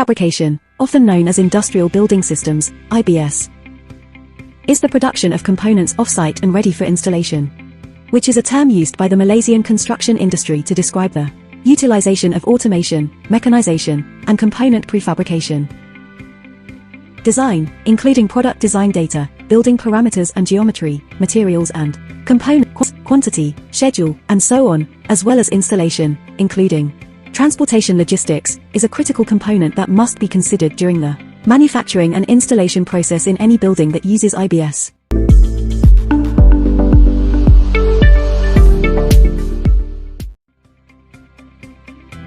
Prefabrication, often known as Industrial Building Systems, IBS, is the production of components off-site and ready for installation, which is a term used by the Malaysian construction industry to describe the utilization of automation, mechanization, and component prefabrication. Design, including product design data, building parameters and geometry, materials and component quantity, schedule, and so on, as well as installation, including transportation logistics, is a critical component that must be considered during the manufacturing and installation process in any building that uses IBS.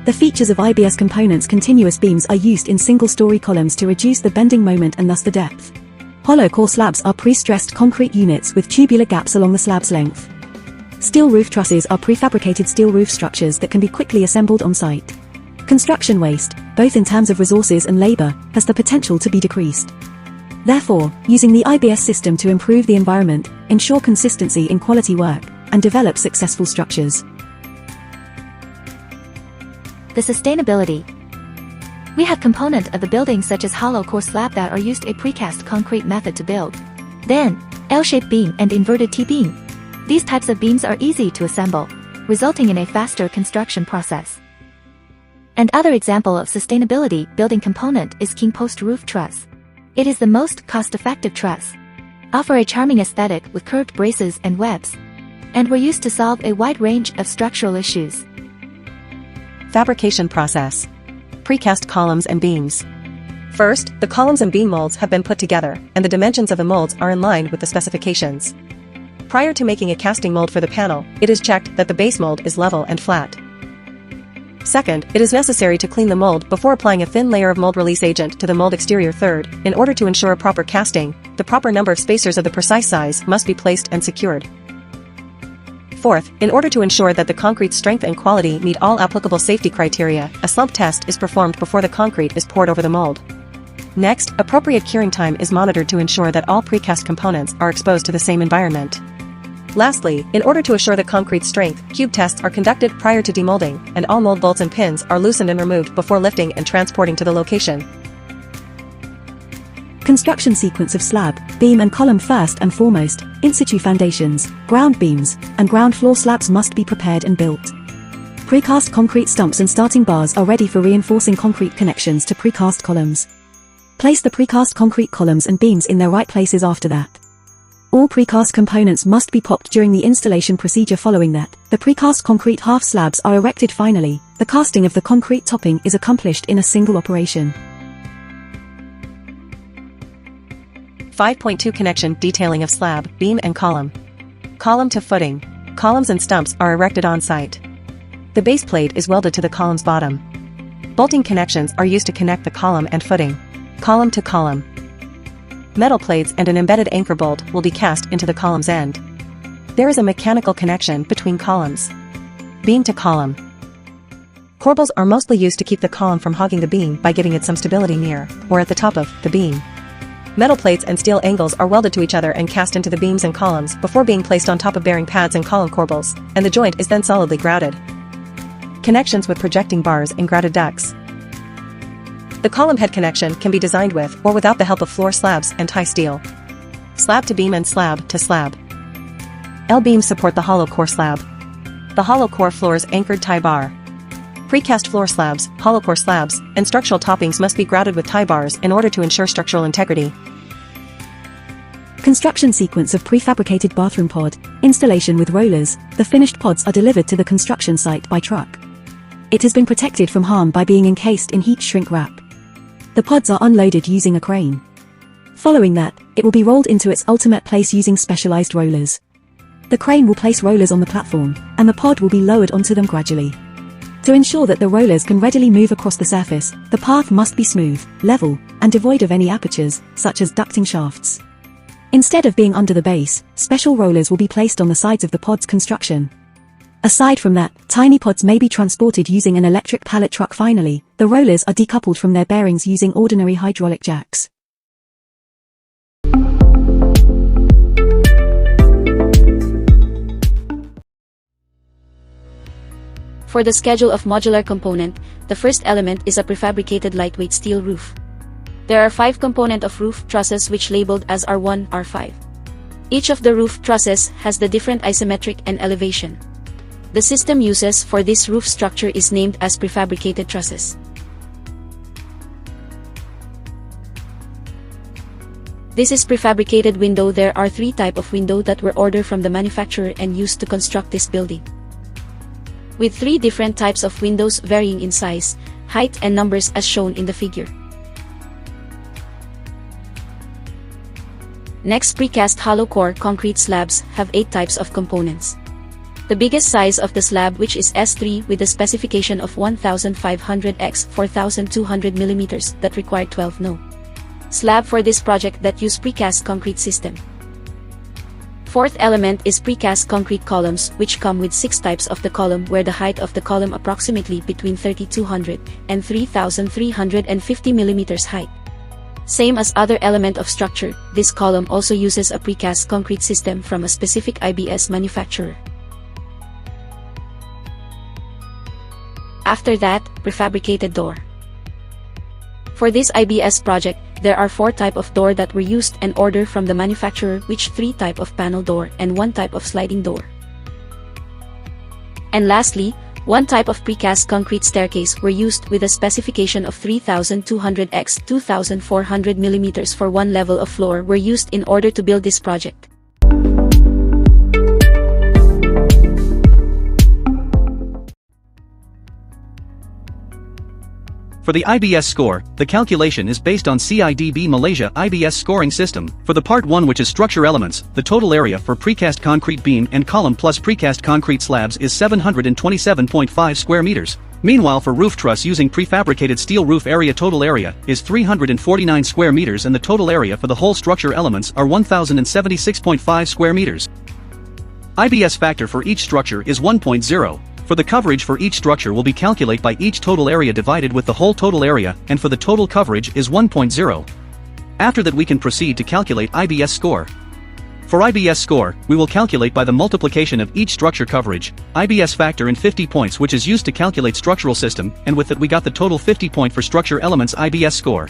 The features of IBS components: continuous beams are used in single-story columns to reduce the bending moment and thus the depth. Hollow core slabs are pre-stressed concrete units with tubular gaps along the slab's length. Steel roof trusses are prefabricated steel roof structures that can be quickly assembled on site. Construction waste, both in terms of resources and labor, has the potential to be decreased. Therefore, using the IBS system to improve the environment, ensure consistency in quality work, and develop successful structures. The sustainability. We have components of the building such as hollow core slab that are used a precast concrete method to build. Then, L-shaped beam and inverted T-beam. These types of beams are easy to assemble, resulting in a faster construction process. And other example of sustainability building component is king post roof truss. It is the most cost-effective truss. Offer a charming aesthetic with curved braces and webs, and were used to solve a wide range of structural issues. Fabrication process. Precast columns and beams. First, the columns and beam molds have been put together, and the dimensions of the molds are in line with the specifications. Prior to making a casting mold for the panel, it is checked that the base mold is level and flat. Second, it is necessary to clean the mold before applying a thin layer of mold release agent to the mold exterior. Third, in order to ensure a proper casting, the proper number of spacers of the precise size must be placed and secured. Fourth, in order to ensure that the concrete strength and quality meet all applicable safety criteria, a slump test is performed before the concrete is poured over the mold. Next, appropriate curing time is monitored to ensure that all precast components are exposed to the same environment. Lastly, in order to assure the concrete strength, cube tests are conducted prior to demolding, and all mold bolts and pins are loosened and removed before lifting and transporting to the location. Construction sequence of slab, beam and column. First and foremost, in-situ foundations, ground beams, and ground floor slabs must be prepared and built. Precast concrete stumps and starting bars are ready for reinforcing concrete connections to precast columns. Place the precast concrete columns and beams in their right places after that. All precast components must be popped during the installation procedure. Following that, the precast concrete half slabs are erected. Finally, the casting of the concrete topping is accomplished in a single operation. 5.2 Connection detailing of slab, beam and column. Column to footing. Columns and stumps are erected on site. The base plate is welded to the column's bottom. Bolting connections are used to connect the column and footing. Column to column. Metal plates and an embedded anchor bolt will be cast into the column's end. There is a mechanical connection between columns. Beam to column. Corbels are mostly used to keep the column from hogging the beam by giving it some stability near, or at the top of, the beam. Metal plates and steel angles are welded to each other and cast into the beams and columns before being placed on top of bearing pads and column corbels, and the joint is then solidly grouted. Connections with projecting bars and grouted ducts. The column head connection can be designed with or without the help of floor slabs and tie steel. Slab to beam and slab to slab. L-beams support the hollow core slab. The hollow core floor's anchored tie bar. Precast floor slabs, hollow core slabs, and structural toppings must be grouted with tie bars in order to ensure structural integrity. Construction sequence of prefabricated bathroom pod. Installation with rollers. The finished pods are delivered to the construction site by truck. It has been protected from harm by being encased in heat shrink wrap. The pods are unloaded using a crane. Following that, it will be rolled into its ultimate place using specialized rollers. The crane will place rollers on the platform, and the pod will be lowered onto them gradually. To ensure that the rollers can readily move across the surface, the path must be smooth, level, and devoid of any apertures, such as ducting shafts. Instead of being under the base, special rollers will be placed on the sides of the pod's construction. Aside from that, tiny pods may be transported using an electric pallet truck. Finally, the rollers are decoupled from their bearings using ordinary hydraulic jacks. For the schedule of modular component, the first element is a prefabricated lightweight steel roof. There are 5 components of roof trusses which labeled as R1, R5. Each of the roof trusses has the different isometric and elevation. The system uses for this roof structure is named as prefabricated trusses. This is prefabricated window. There are 3 types of window that were ordered from the manufacturer and used to construct this building, with 3 different types of windows varying in size, height and numbers as shown in the figure. Next, precast hollow core concrete slabs have 8 types of components. The biggest size of the slab, which is S3 with a specification of 1500 x 4200 mm that required 12 no. Slab for this project that use precast concrete system. Fourth element is precast concrete columns, which come with 6 types of the column, where the height of the column approximately between 3200 and 3350 mm height. Same as other element of structure, this column also uses a precast concrete system from a specific IBS manufacturer. After that, prefabricated door. For this IBS project, there are 4 types of door that were used and ordered from the manufacturer, which 3 types of panel door and 1 type of sliding door. And lastly, 1 type of precast concrete staircase were used with a specification of 3200 x 2400 mm for 1 level of floor were used in order to build this project. For the IBS score, the calculation is based on CIDB Malaysia IBS scoring system. For the part 1, which is structure elements, the total area for precast concrete beam and column plus precast concrete slabs is 727.5 square meters. Meanwhile, for roof truss using prefabricated steel roof area, total area is 349 square meters and the total area for the whole structure elements are 1076.5 square meters. IBS factor for each structure is 1.0. For the coverage for each structure will be calculated by each total area divided with the whole total area, and for the total coverage is 1.0. After that we can proceed to calculate IBS score. For IBS score, we will calculate by the multiplication of each structure coverage, IBS factor in 50 points, which is used to calculate structural system, and with that we got the total 50 point for structure elements IBS score.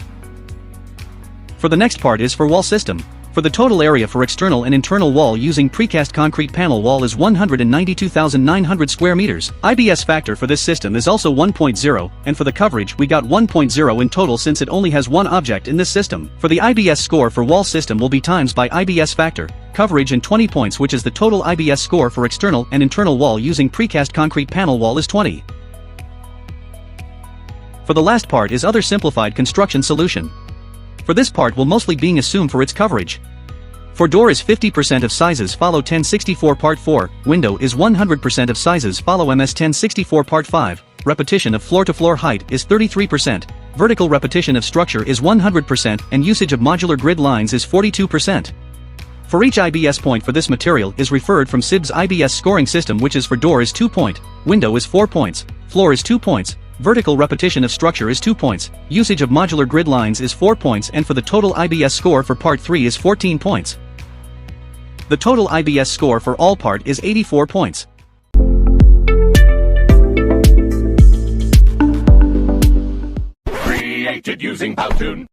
For the next part is for wall system. For the total area for external and internal wall using precast concrete panel wall is 192,900 square meters. IBS factor for this system is also 1.0, and for the coverage we got 1.0 in total since it only has 1 object in this system. For the IBS score for wall system will be times by IBS factor, coverage in 20 points, which is the total IBS score for external and internal wall using precast concrete panel wall is 20. For the last part is other simplified construction solution. For this part will mostly being assumed for its coverage. For door is 50% of sizes follow 1064 part 4, window is 100% of sizes follow MS 1064 part 5, repetition of floor to floor height is 33%, vertical repetition of structure is 100% and usage of modular grid lines is 42%. For each IBS point for this material is referred from SIB's IBS scoring system, which is for door is 2 point, window is 4 points, floor is 2 points, vertical repetition of structure is 2 points, usage of modular grid lines is 4 points, and for the total IBS score for part 3 is 14 points. The total IBS score for all part is 84 points. Created using Powtoon.